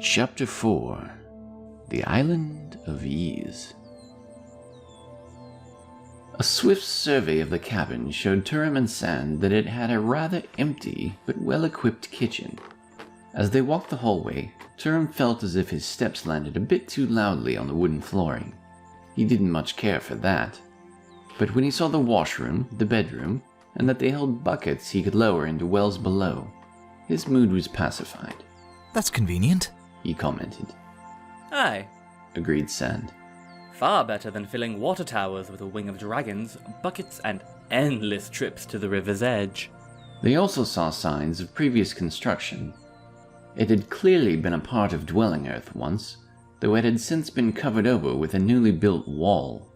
Chapter 4. The Island of Ease. A swift survey of the cabin showed Turim and Sand that it had a rather empty but well-equipped kitchen. As they walked the hallway, Turim felt as if his steps landed a bit too loudly on the wooden flooring. He didn't much care for that. But when he saw the washroom, the bedroom, and that they held buckets he could lower into wells below, his mood was pacified. "That's convenient," he commented. Aye, Agreed Sand. far better than filling water towers with a wing of dragons, buckets, and endless trips to the river's edge. They also saw signs of previous construction. It had clearly been a part of dwelling earth once, though it had since been covered over with a newly built wall.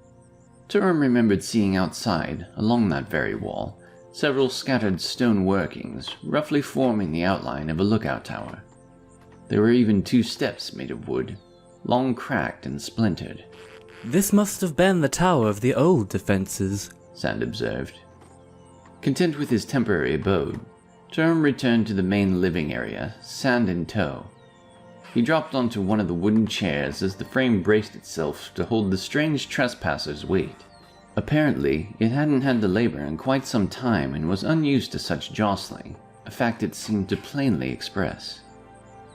Turim remembered seeing outside, along that very wall, several scattered stone workings, roughly forming the outline of a lookout tower. There were even 2 steps made of wood, long cracked and splintered. This must have been the tower of the old defenses, Sand observed. Content with his temporary abode, Turim returned to the main living area, Sand in tow. He dropped onto one of the wooden chairs as the frame braced itself to hold the strange trespasser's weight. Apparently, it hadn't had to labor in quite some time and was unused to such jostling, a fact it seemed to plainly express.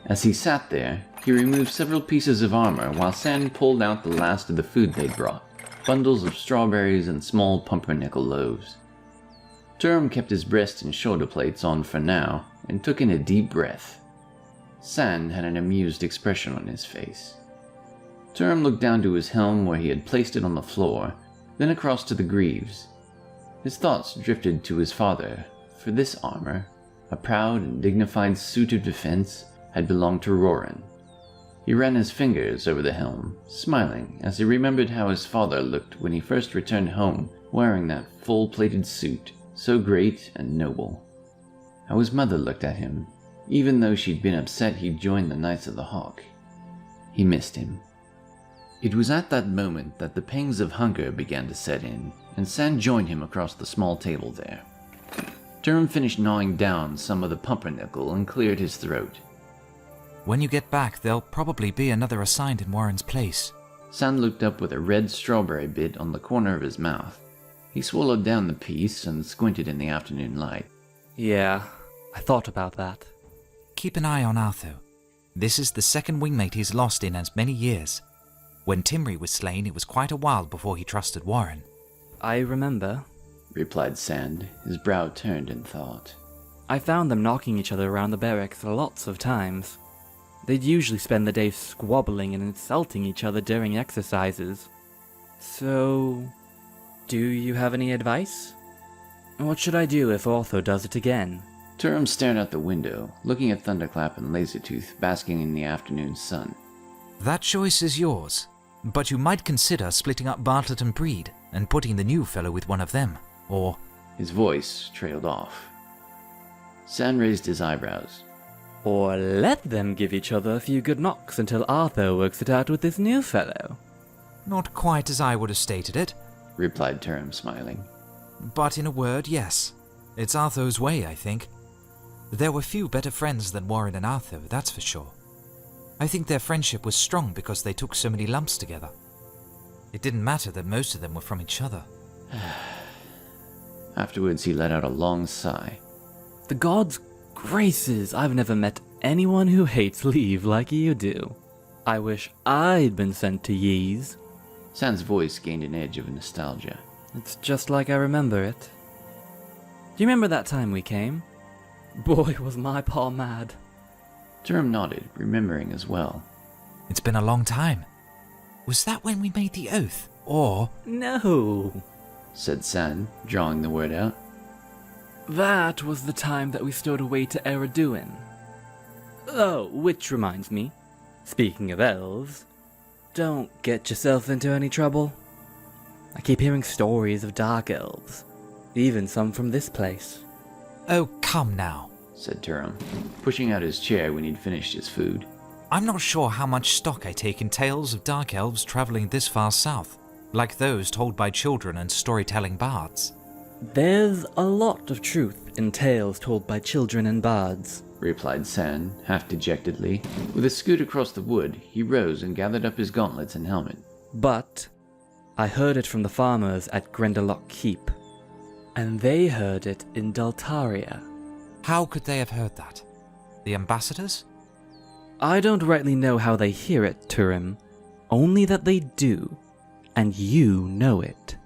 As he sat there, he removed several pieces of armor while Sand pulled out the last of the food they'd brought, bundles of strawberries and small pumpernickel loaves. Turim kept his breast and shoulder plates on for now and took in a deep breath. Sand had an amused expression on his face. Turim looked down to his helm where he had placed it on the floor, then across to the greaves. His thoughts drifted to his father, for this armor, a proud and dignified suit of defense, had belonged to Roarin. He ran his fingers over the helm, smiling as he remembered how his father looked when he first returned home wearing that full-plated suit, so great and noble. How his mother looked at him, even though she'd been upset he'd joined the Knights of the Hawk. He missed him. It was at that moment that the pangs of hunger began to set in, and Sand joined him across the small table there. Turim finished gnawing down some of the pumpernickel and cleared his throat. "When you get back, there'll probably be another assigned in Warren's place." Sand looked up with a red strawberry bit on the corner of his mouth. He swallowed down the piece and squinted in the afternoon light. Yeah, I thought about that. "Keep an eye on Arthur. This is the second wingmate he's lost in as many years. When Timry was slain, it was quite a while before he trusted Warren." I remember. Replied Sand, his brow turned in thought. I found them knocking each other around the barracks lots of times. They'd usually spend the day squabbling and insulting each other during exercises. So, do you have any advice? What should I do if Arthur does it again? Turim stared out the window, looking at Thunderclap and Lasertooth basking in the afternoon sun. "That choice is yours, but you might consider splitting up Bartlett and Breed and putting the new fellow with one of them, or..." His voice trailed off. Sand raised his eyebrows. Or let them give each other a few good knocks until Arthur works it out with this new fellow. "Not quite as I would have stated it," Replied Turim, smiling. "but in a word, yes. It's Arthur's way, I think. There were few better friends than Warren and Arthur, that's for sure. I think their friendship was strong because they took so many lumps together. It didn't matter that most of them were from each other." Afterwards he let out a long sigh. The gods' graces, I've never met anyone who hates leave like you do. I wish I'd been sent to Yeez. Sand's voice gained an edge of nostalgia. It's just like I remember it. Do you remember that time we came? Boy, was my pa mad. Turim nodded, remembering as well. "It's been a long time. Was that when we made the oath, or..." No. Said Sand, drawing the word out. That was the time that we stowed away to Eriduin. Oh, which reminds me, speaking of elves, don't get yourself into any trouble. I keep hearing stories of dark elves, even some from this place. "Oh, come now," said Turim, pushing out his chair when he'd finished his food. "I'm not sure how much stock I take in tales of dark elves traveling this far south, like those told by children and storytelling bards." There's a lot of truth in tales told by children and bards. replied San, half dejectedly. With a scoot across the wood, he rose and gathered up his gauntlets and helmet. But I heard it from the farmers at Grendelock Keep, and they heard it in Daltaria. How could they have heard that? The ambassadors? I don't rightly know how they hear it, Turim, only that they do, and you know it.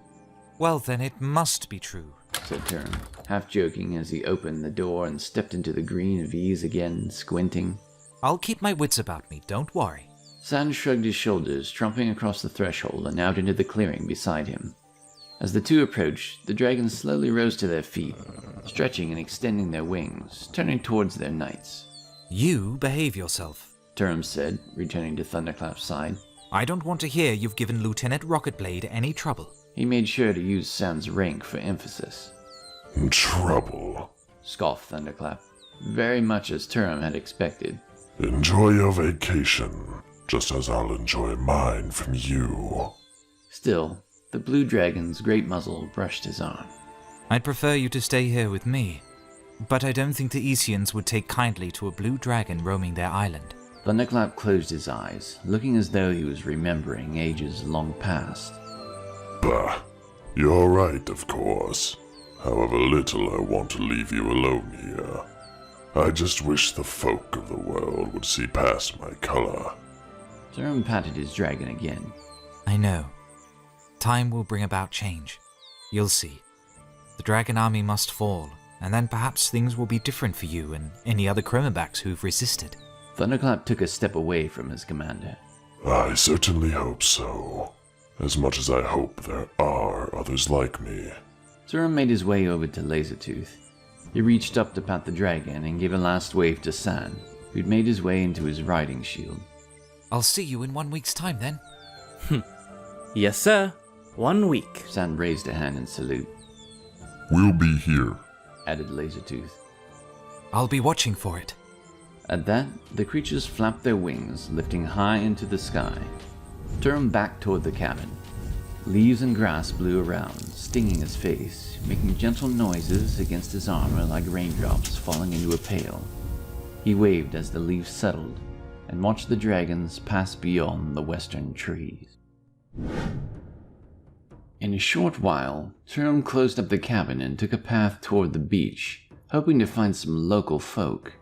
Well then, it must be true, said Turim, half joking as he opened the door and stepped into the green of ease again, squinting. I'll keep my wits about me, don't worry. San shrugged his shoulders, tromping across the threshold and out into the clearing beside him. As the two approached, the dragons slowly rose to their feet, stretching and extending their wings, turning towards their knights. You behave yourself, Turim said, returning to Thunderclap's side. I don't want to hear you've given Lieutenant Rocketblade any trouble. He made sure to use San's rank for emphasis. Trouble, scoffed Thunderclap, very much as Turim had expected. Enjoy your vacation, just as I'll enjoy mine from you. Still, the blue dragon's great muzzle brushed his arm. I'd prefer you to stay here with me, but I don't think the Isians would take kindly to a blue dragon roaming their island. Thunderclap closed his eyes, looking as though he was remembering ages long past. Bah, you're right, of course. However little I want to leave you alone here. I just wish the folk of the world would see past my color. Turim patted his dragon again. I know. Time will bring about change. You'll see. The dragon army must fall, and then perhaps things will be different for you and any other chromabacks who've resisted. Thunderclap took a step away from his commander. I certainly hope so. As much as I hope there are others like me. Turim made his way over to Lasertooth. He reached up to pat the dragon and gave a last wave to San, who'd made his way into his riding shield. I'll see you in 1 week's time then. Yes, sir. 1 week. San raised a hand in salute, We'll be here. added Lasertooth. I'll be watching for it. At that, the creatures flapped their wings, lifting high into the sky. Turim backed toward the cabin. Leaves and grass blew around, stinging his face, making gentle noises against his armor like raindrops falling into a pail. He waved as the leaves settled, and watched the dragons pass beyond the western trees. In a short while, Turim closed up the cabin and took a path toward the beach, hoping to find some local folk.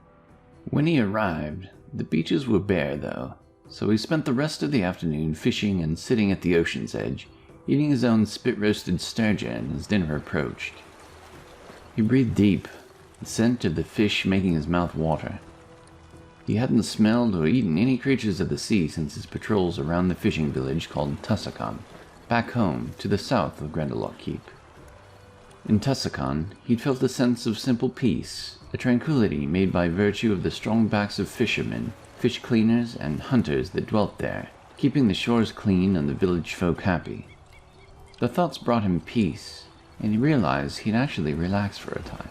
When he arrived, the beaches were bare though, so he spent the rest of the afternoon fishing and sitting at the ocean's edge, eating his own spit-roasted sturgeon as dinner approached. He breathed deep, the scent of the fish making his mouth water. He hadn't smelled or eaten any creatures of the sea since his patrols around the fishing village called Tussakan, back home to the south of Grendelock Keep. In Tussakan, he'd felt a sense of simple peace, a tranquility made by virtue of the strong backs of fishermen, fish cleaners, and hunters that dwelt there, keeping the shores clean and the village folk happy. The thoughts brought him peace, and he realized he'd actually relax for a time.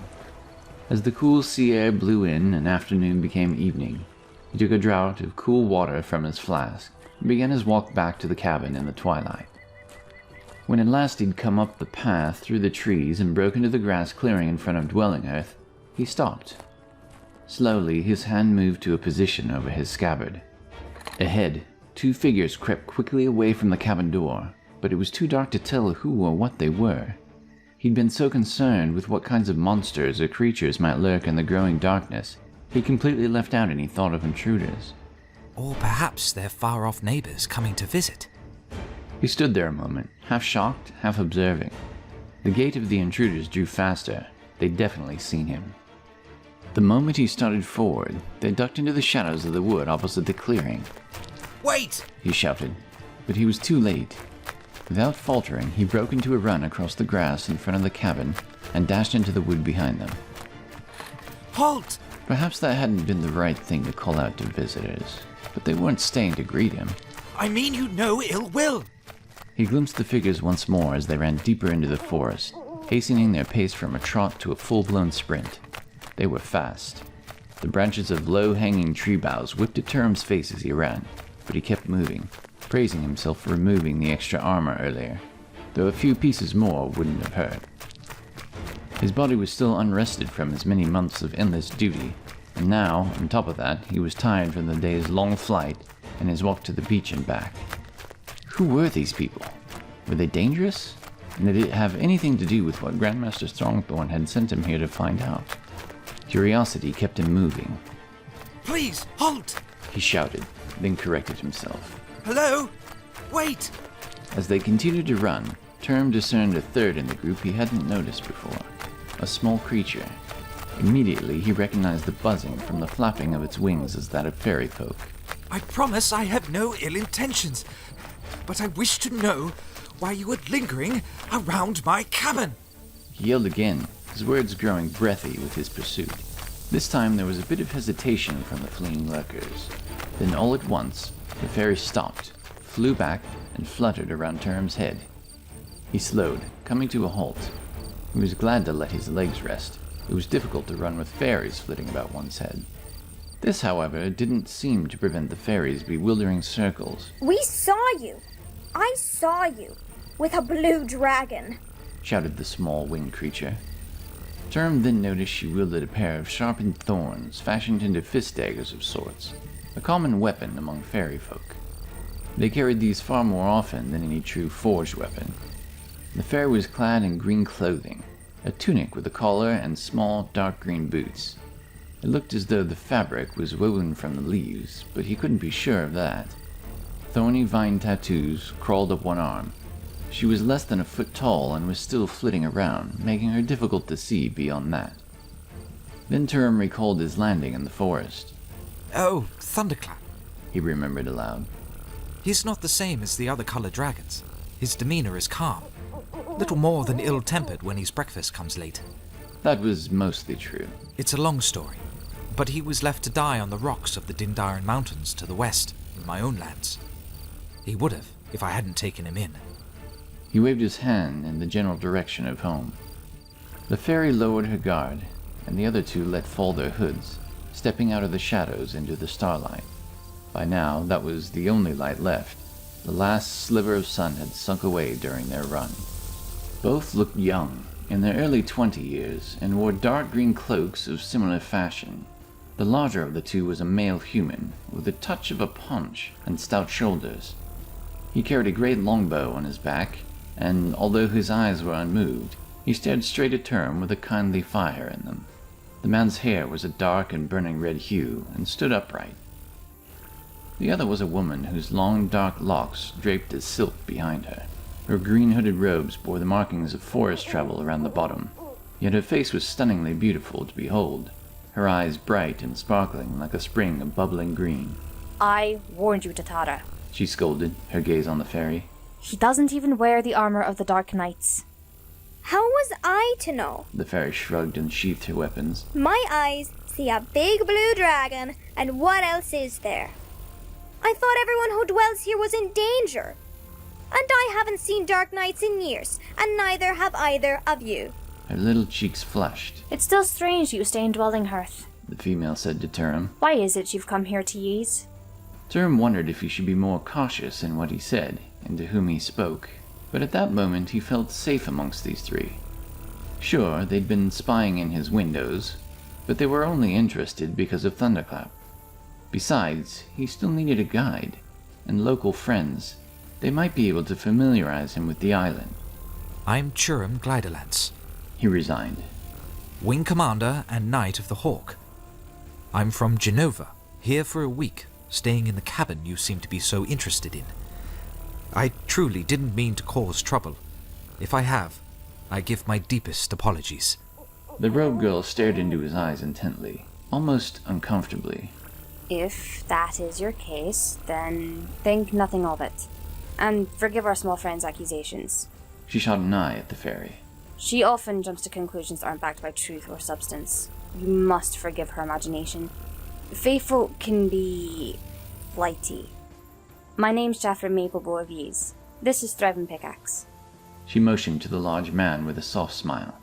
As the cool sea air blew in and afternoon became evening, he took a draught of cool water from his flask and began his walk back to the cabin in the twilight. When at last he'd come up the path through the trees and broke into the grass clearing in front of Dwelling Earth, he stopped. Slowly, his hand moved to a position over his scabbard. Ahead, two figures crept quickly away from the cabin door, but it was too dark to tell who or what they were. He'd been so concerned with what kinds of monsters or creatures might lurk in the growing darkness, he completely left out any thought of intruders. Or perhaps they're far-off neighbors coming to visit. He stood there a moment, half shocked, half observing. The gait of the intruders drew faster. They'd definitely seen him. The moment he started forward, they ducked into the shadows of the wood opposite the clearing. Wait! He shouted, but he was too late. Without faltering, he broke into a run across the grass in front of the cabin and dashed into the wood behind them. Halt! Perhaps that hadn't been the right thing to call out to visitors, but they weren't staying to greet him. I mean you no ill will! He glimpsed the figures once more as they ran deeper into the forest, hastening their pace from a trot to a full-blown sprint. They were fast. The branches of low-hanging tree boughs whipped at Turim's face as he ran, but he kept moving, praising himself for removing the extra armor earlier, though a few pieces more wouldn't have hurt. His body was still unrested from his many months of endless duty, And now, on top of that, he was tired from the day's long flight and his walk to the beach and back. Who were these people? Were they dangerous? And did it have anything to do with what Grandmaster Strongthorn had sent him here to find out? Curiosity kept him moving. Please, halt! He shouted, then corrected himself. Hello? Wait! As they continued to run, Turim discerned a third in the group he hadn't noticed before. A small creature. Immediately, he recognized the buzzing from the flapping of its wings as that of fairy folk. I promise I have no ill intentions, but I wish to know why you were lingering around my cabin. He yelled again, his words growing breathy with his pursuit. This time there was a bit of hesitation from the fleeing lurkers. Then all at once, the fairy stopped, flew back, and fluttered around Turim's head. He slowed, coming to a halt. He was glad to let his legs rest. It was difficult to run with fairies flitting about one's head. This, however, didn't seem to prevent the fairies' bewildering circles. We saw you! I saw you! With a blue dragon! Shouted the small winged creature. Turim then noticed she wielded a pair of sharpened thorns fashioned into fist daggers of sorts, a common weapon among fairy folk. They carried these far more often than any true forged weapon. The fairy was clad in green clothing, a tunic with a collar and small dark green boots. It looked as though the fabric was woven from the leaves, but he couldn't be sure of that. Thorny vine tattoos crawled up one arm. She was less than a foot tall and was still flitting around, making her difficult to see beyond that. Then Turim recalled his landing in the forest. Oh, Thunderclap. He remembered aloud. He's not the same as the other colored dragons. His demeanor is calm. Little more than ill-tempered when his breakfast comes late. That was mostly true. It's a long story, but he was left to die on the rocks of the Dindaran Mountains to the west, in my own lands. He would have, if I hadn't taken him in. He waved his hand in the general direction of home. The fairy lowered her guard, and the other two let fall their hoods, stepping out of the shadows into the starlight. By now, that was the only light left. The last sliver of sun had sunk away during their run. Both looked young, in their early 20 years, and wore dark green cloaks of similar fashion. The larger of the two was a male human, with a touch of a paunch and stout shoulders. He carried a great longbow on his back, and although his eyes were unmoved, he stared straight at Turim with a kindly fire in them. The man's hair was a dark and burning red hue, and stood upright. The other was a woman whose long dark locks draped as silk behind her. Her green hooded robes bore the markings of forest travel around the bottom, yet her face was stunningly beautiful to behold, her eyes bright and sparkling like a spring of bubbling green. I warned you, Tatara. She scolded, her gaze on the fairy. He doesn't even wear the armor of the Dark Knights. How was I to know? The fairy shrugged and sheathed her weapons. My eyes see a big blue dragon, and what else is there? I thought everyone who dwells here was in danger. And I haven't seen Dark Knights in years, and neither have either of you. Her little cheeks flushed. It's still strange you stay in Dwelling Hearth. The female said to Turim. Why is it you've come here to Ys? Turim wondered if he should be more cautious in what he said, and to whom he spoke, but at that moment he felt safe amongst these three. Sure, they'd been spying in his windows, but they were only interested because of Thunderclap. Besides, he still needed a guide, and local friends. They might be able to familiarize him with the island. I'm Turim Gliderlance. He resigned. Wing Commander and Knight of the Hawk. I'm from Genova, here for a week, staying in the cabin you seem to be so interested in. I truly didn't mean to cause trouble. If I have, I give my deepest apologies. The robe girl stared into his eyes intently, almost uncomfortably. If that is your case, then think nothing of it. And forgive our small friend's accusations. She shot an eye at the fairy. She often jumps to conclusions that aren't backed by truth or substance. You must forgive her imagination. Faithful can be flighty. My name's Jaffrey Maplebow of Ys. This is Threaven Pickaxe. She motioned to the large man with a soft smile.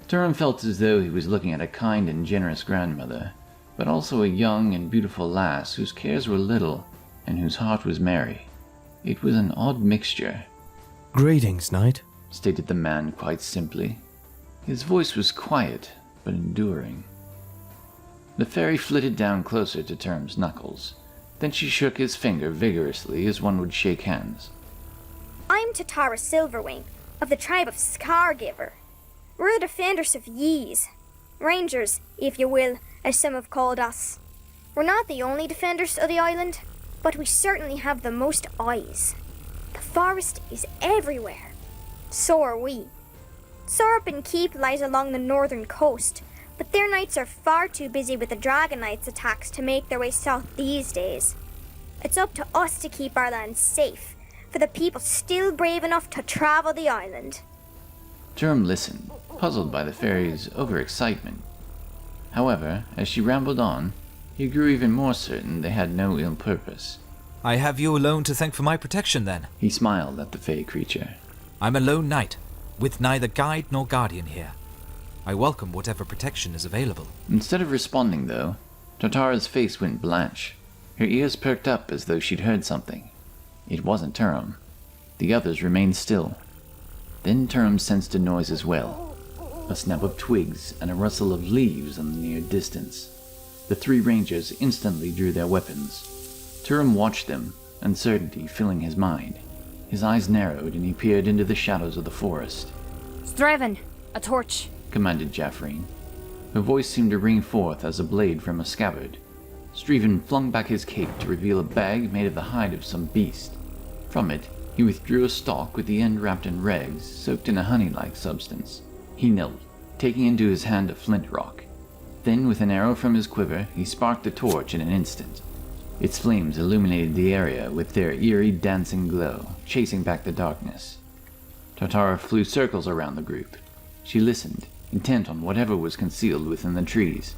Turim felt as though he was looking at a kind and generous grandmother, but also a young and beautiful lass whose cares were little and whose heart was merry. It was an odd mixture. Greetings, Knight, stated the man quite simply. His voice was quiet, but enduring. The fairy flitted down closer to Turim's knuckles. Then she shook his finger vigorously as one would shake hands. I'm Tatara Silverwing, of the tribe of Scargiver. We're the defenders of Yees. Rangers, if you will, as some have called us. We're not the only defenders of the island, but we certainly have the most eyes. The forest is everywhere. So are we. Sorup and Keep lies along the northern coast, but their knights are far too busy with the Dragon Knights' attacks to make their way south these days. It's up to us to keep our land safe, for the people still brave enough to travel the island. Turim listened, puzzled by the fairy's overexcitement. However, as she rambled on, he grew even more certain they had no ill purpose. I have you alone to thank for my protection, then. He smiled at the fey creature. I'm a lone knight, with neither guide nor guardian here. I welcome whatever protection is available. Instead of responding, though, Tatara's face went blanch. Her ears perked up as though she'd heard something. It wasn't Turim. The others remained still. Then Turim sensed a noise as well. A snap of twigs and a rustle of leaves in the near distance. The three rangers instantly drew their weapons. Turim watched them, uncertainty filling his mind. His eyes narrowed and he peered into the shadows of the forest. Straven, a torch, commanded Jaffreen. Her voice seemed to ring forth as a blade from a scabbard. Straven flung back his cape to reveal a bag made of the hide of some beast. From it, he withdrew a stalk with the end wrapped in rags, soaked in a honey-like substance. He knelt, taking into his hand a flint rock. Then, with an arrow from his quiver, he sparked the torch in an instant. Its flames illuminated the area with their eerie dancing glow, chasing back the darkness. Tatara flew circles around the group. She listened, intent on whatever was concealed within the trees.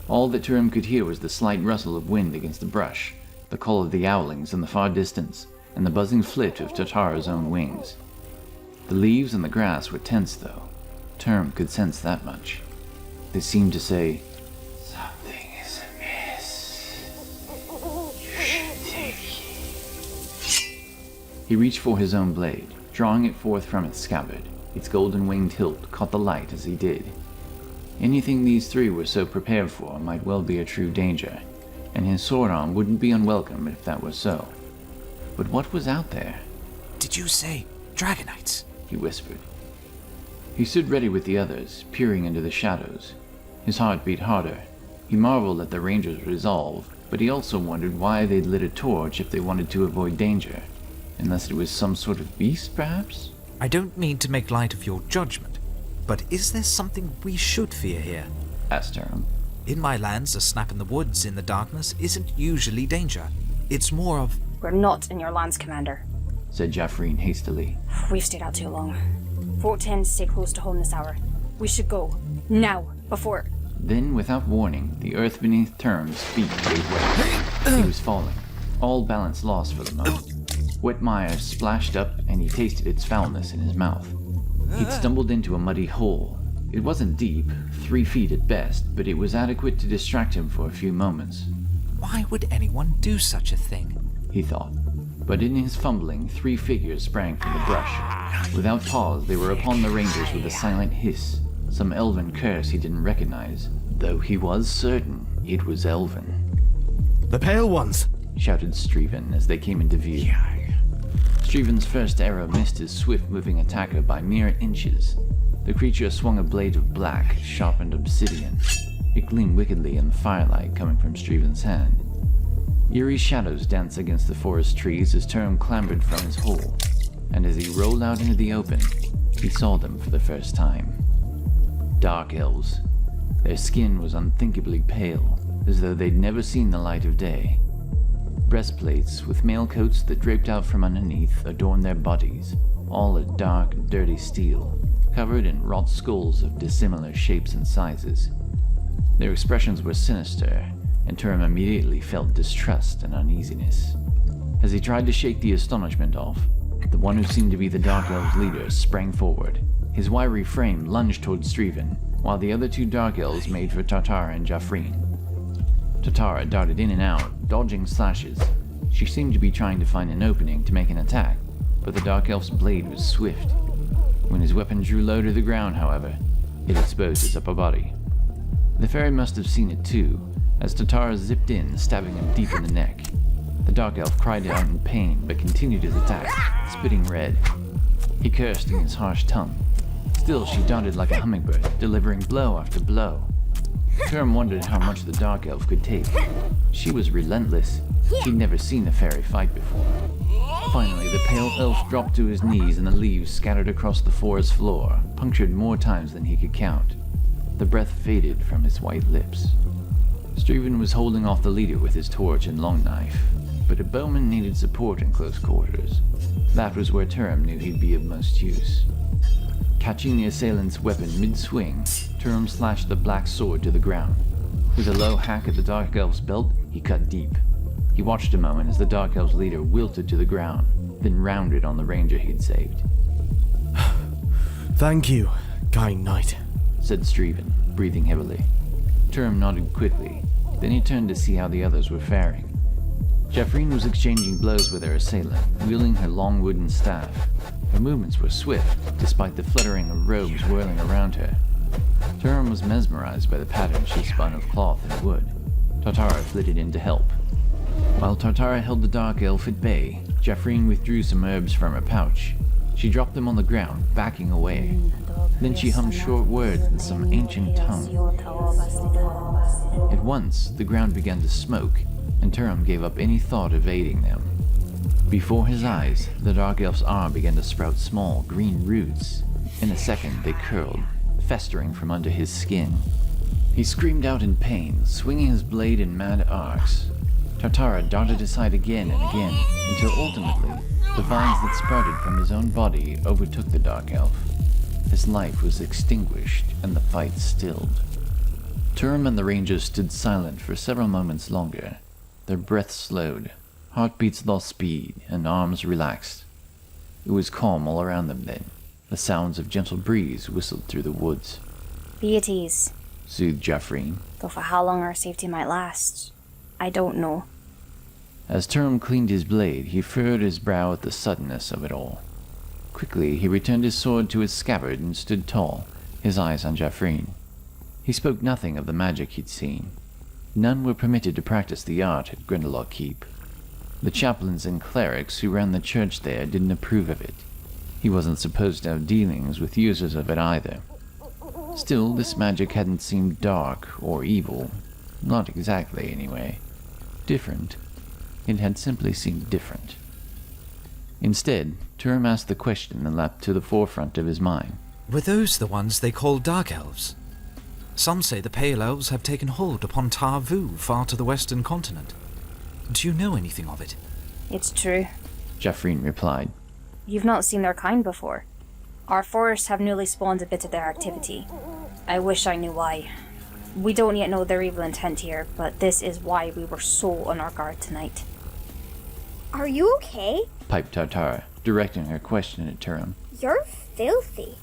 All that Turim could hear was the slight rustle of wind against the brush, the call of the owlings in the far distance, and the buzzing flit of Tatara's own wings. The leaves and the grass were tense, though. Turim could sense that much. They seemed to say, "Something is amiss. You should take heed." He reached for his own blade, drawing it forth from its scabbard. Its golden-winged hilt caught the light as he did. Anything these three were so prepared for might well be a true danger, and his sword arm wouldn't be unwelcome if that was so. But what was out there? Did you say Dragonites? He whispered. He stood ready with the others, peering into the shadows. His heart beat harder. He marveled at the rangers' resolve, but he also wondered why they'd lit a torch if they wanted to avoid danger. Unless it was some sort of beast, perhaps? I don't mean to make light of your judgment, but is there something we should fear here? Asked Turim. In my lands, a snap in the woods in the darkness isn't usually danger. It's more of... We're not in your lands, Commander, said Jaffreen hastily. We've stayed out too long. Fort tends to stay close to home this hour. We should go. Now, before... Then, without warning, the earth beneath Turim's feet gave way. He was falling, all balance lost for the moment. Wet mire splashed up, and he tasted its foulness in his mouth. He'd stumbled into a muddy hole. It wasn't deep, 3 feet at best, but it was adequate to distract him for a few moments. Why would anyone do such a thing? He thought. But in his fumbling, 3 figures sprang from the brush. Without pause, they were upon the rangers with a silent hiss, some elven curse he didn't recognize, though he was certain it was elven. The Pale Ones! Shouted Straven as they came into view. Straven's first arrow missed his swift-moving attacker by mere inches. The creature swung a blade of black, sharpened obsidian. It gleamed wickedly in the firelight coming from Straven's hand. Eerie shadows danced against the forest trees as Turim clambered from his hole, and as he rolled out into the open, he saw them for the first time. Dark elves. Their skin was unthinkably pale, as though they'd never seen the light of day. Breastplates with mail coats that draped out from underneath adorned their bodies, all of dark, dirty steel, covered in wrought skulls of dissimilar shapes and sizes. Their expressions were sinister, and Turim immediately felt distrust and uneasiness. As he tried to shake the astonishment off, the one who seemed to be the Dark Elves' leader sprang forward. His wiry frame lunged toward Straven, while the other 2 Dark Elves made for Tatara and Jaffreen. Tatara darted in and out, dodging slashes. She seemed to be trying to find an opening to make an attack, but the Dark Elf's blade was swift. When his weapon drew low to the ground, however, it exposed his upper body. The fairy must have seen it too, as Tatara zipped in, stabbing him deep in the neck. The dark elf cried out in pain, but continued his attack, spitting red. He cursed in his harsh tongue. Still, she darted like a hummingbird, delivering blow after blow. Turim wondered how much the dark elf could take. She was relentless. He'd never seen a fairy fight before. Finally, the pale elf dropped to his knees and the leaves scattered across the forest floor, punctured more times than he could count. The breath faded from his white lips. Stephen was holding off the leader with his torch and long knife, but a bowman needed support in close quarters. That was where Turim knew he'd be of most use. Catching the assailant's weapon mid-swing, Turim slashed the black sword to the ground. With a low hack at the dark elf's belt, he cut deep. He watched a moment as the dark elf's leader wilted to the ground, then rounded on the ranger he'd saved. Thank you, kind knight, said Stephen, breathing heavily. Turim nodded quickly, then he turned to see how the others were faring. Jeffreen was exchanging blows with her assailant, wielding her long wooden staff. Her movements were swift, despite the fluttering of robes whirling around her. Turim was mesmerized by the pattern she spun of cloth and wood. Tartara flitted in to help. While Tartara held the dark elf at bay, Jeffreen withdrew some herbs from her pouch. She dropped them on the ground, backing away. Then she hummed short words in some ancient tongue. At once, the ground began to smoke, and Turim gave up any thought of aiding them. Before his eyes, the dark elf's arm began to sprout small, green roots. In a second, they curled, festering from under his skin. He screamed out in pain, swinging his blade in mad arcs. Tartara darted aside again and again, until ultimately, the vines that sprouted from his own body overtook the dark elf. His life was extinguished, and the fight stilled. Turim and the rangers stood silent for several moments longer. Their breaths slowed, heartbeats lost speed, and arms relaxed. It was calm all around them then. The sounds of gentle breeze whistled through the woods. Be at ease, soothed Jeffreen. though for how long our safety might last, I don't know. As Turim cleaned his blade, he furrowed his brow at the suddenness of it all. Quickly, he returned his sword to its scabbard and stood tall, his eyes on Jeffreen. He spoke nothing of the magic he'd seen. None were permitted to practice the art at Grindelwald Keep. The chaplains and clerics who ran the church there didn't approve of it. He wasn't supposed to have dealings with users of it either. Still, this magic hadn't seemed dark or evil. Not exactly, anyway. Different. It had simply seemed different. Instead, Turim asked the question that leapt to the forefront of his mind. Were those the ones they call Dark Elves? Some say the Pale Elves have taken hold upon Tarvu, far to the western continent. Do you know anything of it? It's true. Jeffreen replied. You've not seen their kind before. Our forests have newly spawned a bit of their activity. I wish I knew why. We don't yet know their evil intent here, but this is why we were so on our guard tonight. Are you okay? Piped Tartara, directing her question at Turim. You're filthy.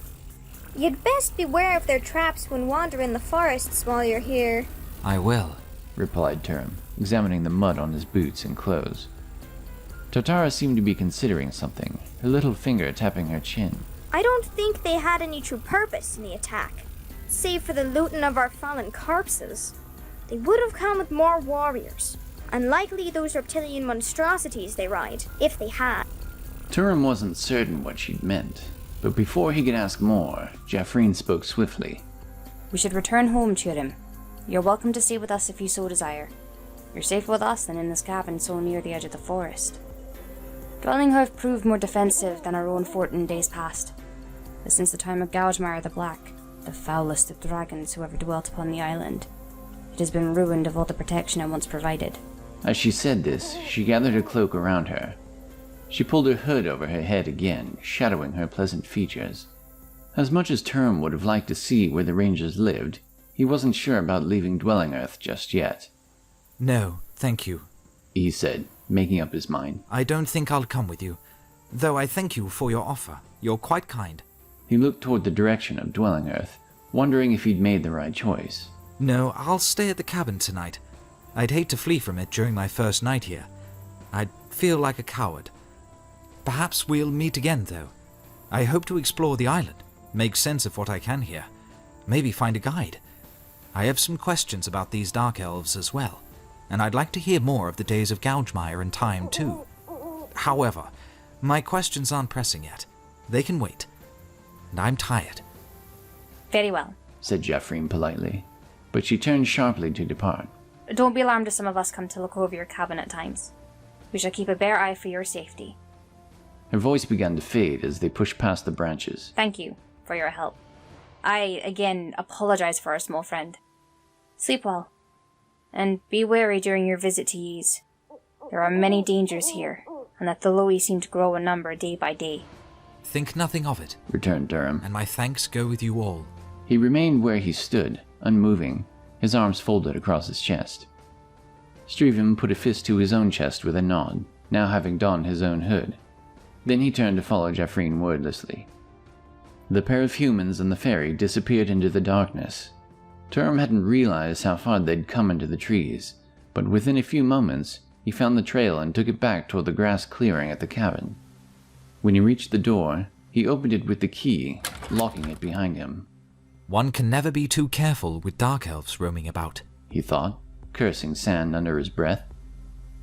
You'd best beware of their traps when wandering the forests while you're here. I will, replied Turim, examining the mud on his boots and clothes. Tartara seemed to be considering something, her little finger tapping her chin. I don't think they had any true purpose in the attack, save for the looting of our fallen corpses. They would have come with more warriors, and likely those reptilian monstrosities they ride, if they had. Turim wasn't certain what she'd meant, but before he could ask more, Jeffreen spoke swiftly. We should return home, Turim. You're welcome to stay with us if you so desire. You're safer with us than in this cabin so near the edge of the forest. Dwelling have proved more defensive than our own fort in days past. But since the time of Gaudmar the Black, the foulest of dragons who ever dwelt upon the island, it has been ruined of all the protection it once provided. As she said this, she gathered her cloak around her. She pulled her hood over her head again, shadowing her pleasant features. As much as Turim would have liked to see where the rangers lived, he wasn't sure about leaving Dwelling Earth just yet. No, thank you, he said, making up his mind. I don't think I'll come with you, though I thank you for your offer. You're quite kind. He looked toward the direction of Dwelling Earth, wondering if he'd made the right choice. No, I'll stay at the cabin tonight. I'd hate to flee from it during my first night here. I'd feel like a coward. Perhaps we'll meet again, though. I hope to explore the island, make sense of what I can here, maybe find a guide. I have some questions about these dark elves as well, and I'd like to hear more of the days of Gougemire and time too. However, my questions aren't pressing yet. They can wait. And I'm tired. Very well. said Jeffreen politely, but she turned sharply to depart. Don't be alarmed if some of us come to look over your cabin at times. We shall keep a bare eye for your safety. Her voice began to fade as they pushed past the branches. Thank you for your help. I, again, apologize for our small friend. Sleep well, and be wary during your visit to Ys. There are many dangers here, and that the Lowy seem to grow in number day by day. Think nothing of it, returned Durham, and my thanks go with you all. He remained where he stood, unmoving, his arms folded across his chest. Stephen put a fist to his own chest with a nod, now having donned his own hood. Then he turned to follow Jeffreen wordlessly. The pair of humans and the fairy disappeared into the darkness. Turim hadn't realized how far they'd come into the trees, but within a few moments, he found the trail and took it back toward the grass clearing at the cabin. When he reached the door, he opened it with the key, locking it behind him. One can never be too careful with dark elves roaming about, he thought, cursing sand under his breath.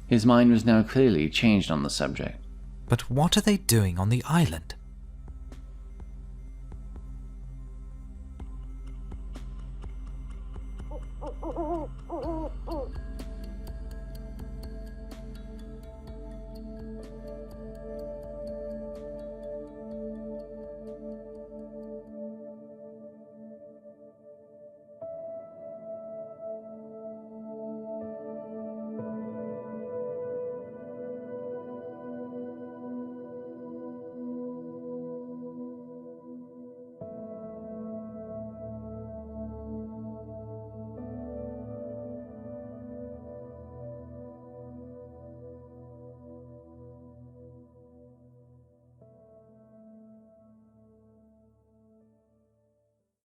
His mind was now clearly changed on the subject. But what are they doing on the island?